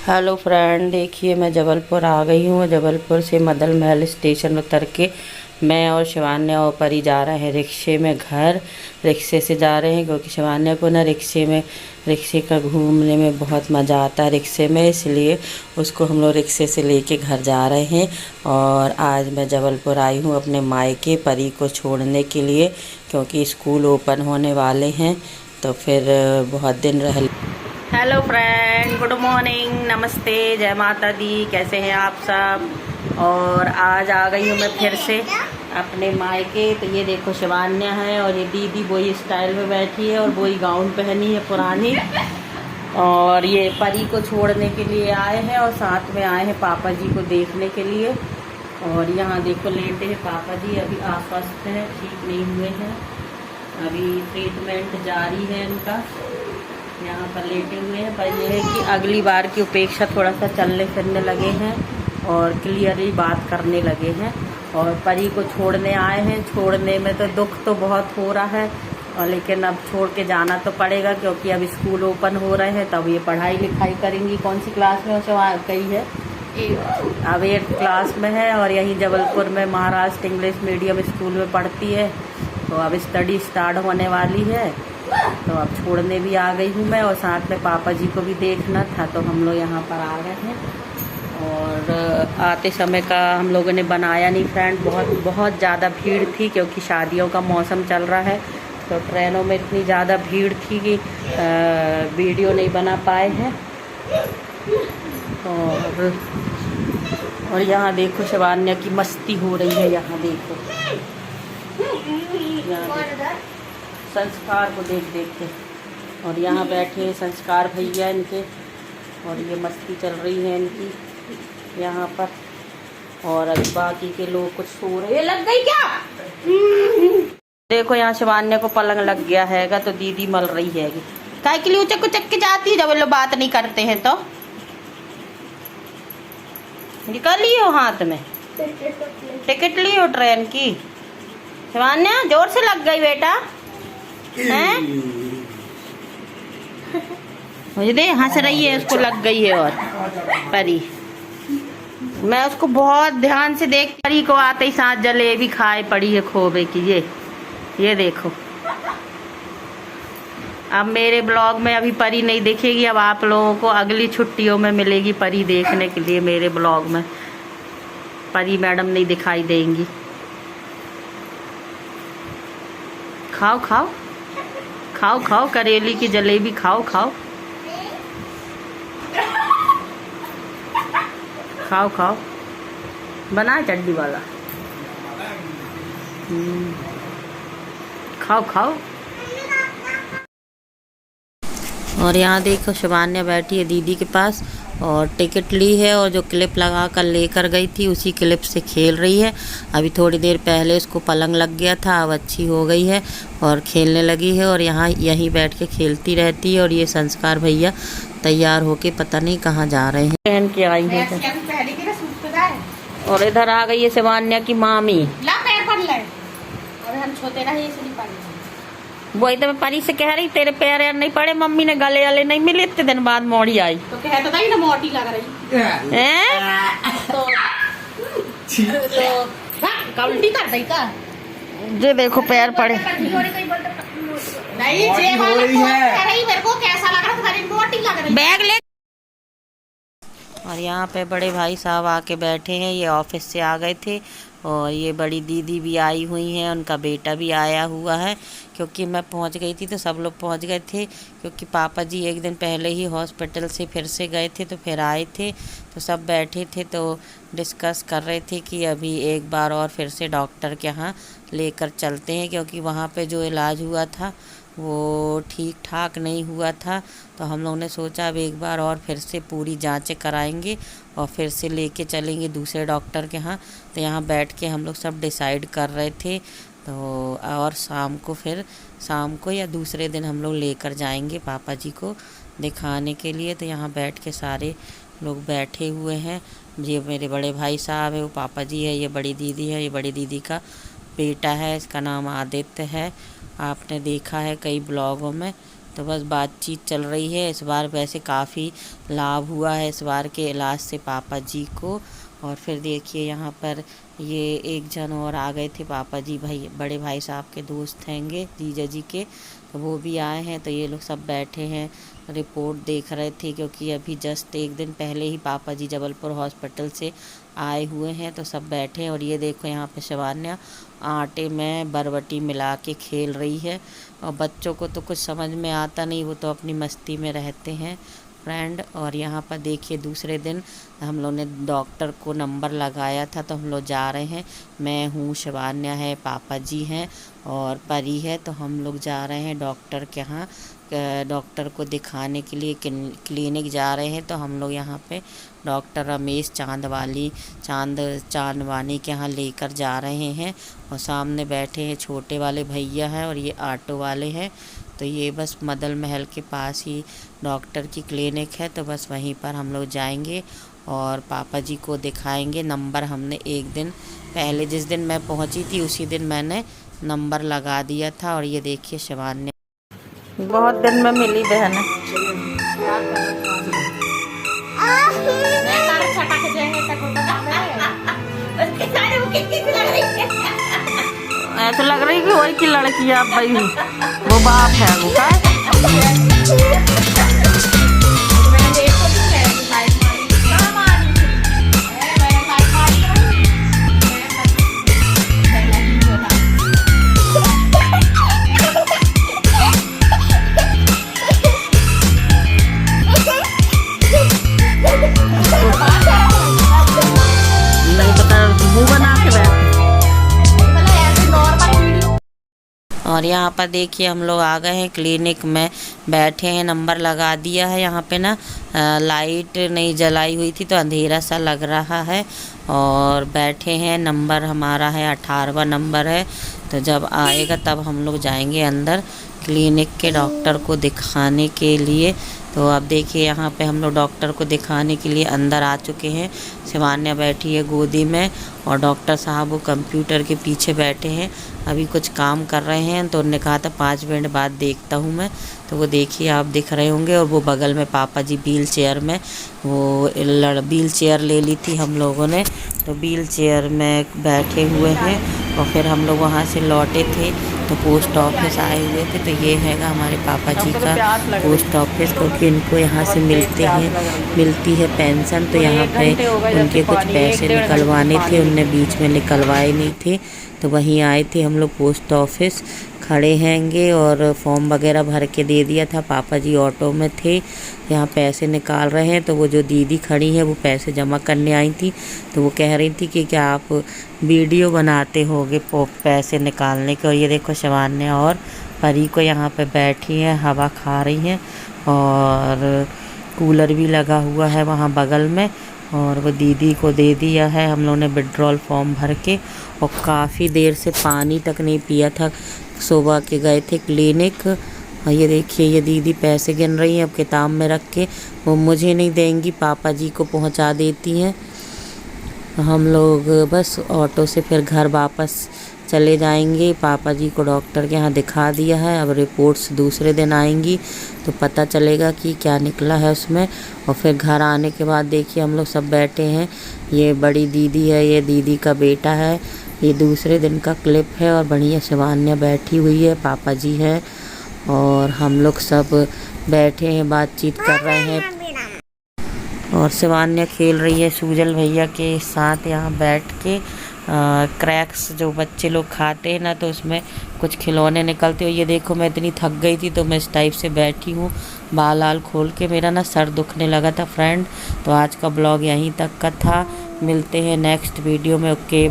Hello friend, देखिए मैं जबलपुर आ गई हूँ। जबलपुर से मदल महल स्टेशन उतर के मैं और शिवान्या और परी जा रहे हैं रिक्शे में घर। रिक्शे से जा रहे हैं क्योंकि शिवान्या को ना रिक्शे का घूमने में बहुत मज़ा आता है रिक्शे में, इसलिए उसको हम लोग रिक्शे से लेके घर जा रहे हैं। और आज मैं जबलपुर आई हूँ अपने मायके परी को छोड़ने के लिए, क्योंकि स्कूल ओपन होने वाले हैं तो फिर बहुत दिन रह। हेलो फ्रेंड, गुड मॉर्निंग, नमस्ते, जय माता दी। कैसे हैं आप सब। और आज आ गई हूँ मैं फिर से अपने मायके। तो ये देखो शिवान्या है और ये दीदी वही स्टाइल में बैठी है और वही गाउन पहनी है पुरानी। और ये परी को छोड़ने के लिए आए हैं और साथ में आए हैं पापा जी को देखने के लिए। और यहाँ देखो लेटे हैं पापा जी, अभी आसपास में ठीक नहीं हुए हैं, अभी ट्रीटमेंट जारी है इनका। यहाँ पर लेटे हुए हैं, पर यह है कि अगली बार की अपेक्षा थोड़ा सा चलने फिरने लगे हैं और क्लियरली बात करने लगे हैं। और परी को छोड़ने आए हैं। छोड़ने में तो दुख तो बहुत हो रहा है, और लेकिन अब छोड़ के जाना तो पड़ेगा क्योंकि अब स्कूल ओपन हो रहे हैं, तब ये पढ़ाई लिखाई करेंगी। कौन सी क्लास में उसे गई है? अब 8th क्लास में है और यहीं जबलपुर में महाराष्ट्र इंग्लिश मीडियम स्कूल में पढ़ती है। तो अब स्टडी स्टार्ट होने वाली है, तो अब छोड़ने भी आ गई हूँ मैं, और साथ में पापा जी को भी देखना था, तो हम लोग यहाँ पर आ गए हैं। और आते समय का हम लोगों ने बनाया नहीं फ्रेंड, बहुत ज़्यादा भीड़ थी क्योंकि शादियों का मौसम चल रहा है, तो ट्रेनों में इतनी ज़्यादा भीड़ थी कि वीडियो नहीं बना पाए हैं। और यहाँ देखो शिवान्या की मस्ती हो रही है। यहाँ देखो संस्कार को देख के। और यहाँ बैठे संस्कार भैया इनके, और ये मस्ती चल रही है इनकी यहाँ पर। और अभी बाकी के लोग कुछ सो रहे। लग गई क्या? देखो यहाँ शिवान्या को पलंग लग गया हैगा, तो दीदी मल रही हैगी। काय के लिए उचक उचक के जाती है जब लोग बात नहीं करते हैं तो। निकाल लियो हाथ में टिकट लियो ट्रेन की। शिवान्या जोर से लग गई बेटा हैं? मुझे दे, हंस रही है, उसको लग गई है। और परी, मैं उसको बहुत ध्यान से देख, परी को आते ही साथ जलेबी खाए पड़ी है खोबे की। ये देखो, अब मेरे ब्लॉग में अभी परी नहीं दिखेगी, अब आप लोगों को अगली छुट्टियों में मिलेगी परी देखने के लिए। मेरे ब्लॉग में परी मैडम नहीं दिखाई देंगी। खाओ खाओ खाओ खाओ, करेली की जलेबी खाओ खाओ खाओ खाओ, बना चड्डी वाला। खाओ खाओ। और यहाँ देखो शिवान्या बैठी है दीदी के पास और टिकट ली है, और जो क्लिप लगा कर लेकर गई थी उसी क्लिप से खेल रही है। अभी थोड़ी देर पहले उसको पलंग लग गया था, अब अच्छी हो गई है और खेलने लगी है। और यहाँ यहीं बैठ के खेलती रहती है। और ये संस्कार भैया तैयार होके पता नहीं कहाँ जा रहे हैं, पहन के आई है। और इधर आ गई है शिवान्या की मामी। वही तो मैं परी से कह रही, तेरे पैर यार नहीं पड़े, मम्मी ने गले वाले नहीं मिले, इतने दिन बाद मोड़ी आई तो कह तो ना मोटी लग रही है। तो उल्टी कर दी का। जो देखो पैर पड़े नहीं, मेरे को कैसा लग रहा था, मोटी लग रही। बैग ले। और यहाँ पे बड़े भाई साहब आके बैठे हैं, ये ऑफिस से आ गए थे। और ये बड़ी दीदी भी आई हुई हैं, उनका बेटा भी आया हुआ है, क्योंकि मैं पहुंच गई थी तो सब लोग पहुंच गए थे, क्योंकि पापा जी एक दिन पहले ही हॉस्पिटल से फिर से गए थे तो फिर आए थे, तो सब बैठे थे तो डिस्कस कर रहे थे कि अभी एक बार और फिर से डॉक्टर के यहाँ लेकर चलते हैं, क्योंकि वहाँ पे जो इलाज हुआ था वो ठीक ठाक नहीं हुआ था। तो हम लोगों ने सोचा अब एक बार और फिर से पूरी जांचें कराएंगे और फिर से लेके चलेंगे दूसरे डॉक्टर के यहाँ। तो यहाँ बैठ के हम लोग सब डिसाइड कर रहे थे। तो और शाम को या दूसरे दिन हम लोग लेकर जाएंगे पापा जी को दिखाने के लिए। तो यहाँ बैठ के सारे लोग बैठे हुए हैं। ये मेरे बड़े भाई साहब है, वो पापा जी है, ये बड़ी दीदी है, ये बड़ी दीदी का बेटा है, इसका नाम आदित्य है, आपने देखा है कई ब्लॉगों में। तो बस बातचीत चल रही है। इस बार वैसे काफ़ी लाभ हुआ है इस बार के इलाज से पापा जी को। और फिर देखिए यहाँ पर ये एक जन और आ गए थे, पापा जी भाई बड़े भाई साहब के दोस्त हैंगे जीजा जी के, तो वो भी आए हैं। तो ये लोग सब बैठे हैं, रिपोर्ट देख रहे थे, क्योंकि अभी जस्ट एक दिन पहले ही पापा जी जबलपुर हॉस्पिटल से आए हुए हैं। तो सब बैठे हैं। और ये देखो यहाँ पे शिवान्या आटे में बरबटी मिला के खेल रही है। और बच्चों को तो कुछ समझ में आता नहीं, वो तो अपनी मस्ती में रहते हैं फ्रेंड। और यहाँ पर देखिए दूसरे दिन हम लोग ने डॉक्टर को नंबर लगाया था, तो हम लोग जा रहे हैं। मैं हूँ, शिवान्या है, पापा जी हैं और परी है। तो हम लोग जा रहे हैं डॉक्टर के यहाँ, डॉक्टर को दिखाने के लिए क्लिनिक जा रहे हैं। तो हम लोग यहाँ पे डॉक्टर रमेश चांदवानी के यहाँ लेकर जा रहे हैं। और सामने बैठे हैं छोटे वाले भैया हैं और ये ऑटो वाले हैं। तो ये बस मदल महल के पास ही डॉक्टर की क्लिनिक है, तो बस वहीं पर हम लोग जाएंगे और पापा जी को दिखाएंगे। नंबर हमने एक दिन पहले, जिस दिन मैं पहुंची थी उसी दिन मैंने नंबर लगा दिया था। और ये देखिए शिवान्या बहुत दिन में मिली बहन। ऐसा लग रही कि वही की लड़की है भाई, वो बाप है वो का। और यहाँ पर देखिए हम लोग आ गए हैं क्लिनिक में, बैठे हैं, नंबर लगा दिया है। यहाँ पे ना लाइट नहीं जलाई हुई थी तो अंधेरा सा लग रहा है। और बैठे हैं, नंबर हमारा है 18वां नंबर है। तो जब आएगा तब हम लोग जाएंगे अंदर क्लिनिक के डॉक्टर को दिखाने के लिए। तो अब देखिए यहाँ पे हम लोग डॉक्टर को दिखाने के लिए अंदर आ चुके हैं। शिवान्या बैठी है गोदी में और डॉक्टर साहब वो कंप्यूटर के पीछे बैठे हैं, अभी कुछ काम कर रहे हैं। तो उन्होंने कहा था 5 मिनट बाद देखता हूँ मैं। तो वो देखिए आप दिख रहे होंगे। और वो बगल में पापा जी व्हील चेयर में, वो व्हील चेयर ले ली थी हम लोगों ने, तो व्हील चेयर में बैठे हुए हैं। और फिर हम लोग वहाँ से लौटे थे तो पोस्ट ऑफिस आए हुए थे। तो ये हैगा हमारे पापा जी का पोस्ट ऑफिस, क्योंकि इनको यहाँ से मिलती है पेंशन। तो यहाँ पे उनके कुछ पैसे निकलवाने थे, उनने बीच में निकलवाए नहीं थे, तो वहीं आए थे हम लोग पोस्ट ऑफिस। खड़े हैंगे और फॉर्म वगैरह भर के दे दिया था। पापा जी ऑटो में थे, यहाँ पैसे निकाल रहे हैं। तो वो जो दीदी खड़ी है वो पैसे जमा करने आई थी, तो वो कह रही थी कि क्या आप वीडियो बनाते होगे पैसे निकालने के। और ये देखो शिवान्या और परी को यहाँ पे बैठी हैं, हवा खा रही हैं। और कूलर भी लगा हुआ है वहाँ बगल में। और वो दीदी को दे दिया है हम लोगों ने विड्रॉल फॉर्म भर के। और काफ़ी देर से पानी तक नहीं पिया था, सुबह के गए थे क्लिनिक। और ये देखिए ये दीदी पैसे गिन रही हैं अब किताब में रख के, वो मुझे नहीं देंगी, पापा जी को पहुंचा देती हैं। हम लोग बस ऑटो से फिर घर वापस चले जाएंगे। पापा जी को डॉक्टर के यहाँ दिखा दिया है, अब रिपोर्ट्स दूसरे दिन आएंगी तो पता चलेगा कि क्या निकला है उसमें। और फिर घर आने के बाद देखिए हम लोग सब बैठे हैं। ये बड़ी दीदी है, ये दीदी का बेटा है, ये दूसरे दिन का क्लिप है। और बढ़िया शिवान्या बैठी हुई है, पापा जी है और हम लोग सब बैठे हैं, बातचीत कर रहे हैं। और शिवान्या खेल रही है सूजल भैया के साथ यहाँ बैठ के। क्रैक्स जो बच्चे लोग खाते हैं ना, तो उसमें कुछ खिलौने निकलते हो। ये देखो मैं इतनी थक गई थी तो मैं इस टाइप से बैठी हूँ, बाल आल खोल के, मेरा ना सर दुखने लगा था फ्रेंड। तो आज का ब्लॉग यहीं तक का था, मिलते हैं नेक्स्ट वीडियो में। ओके।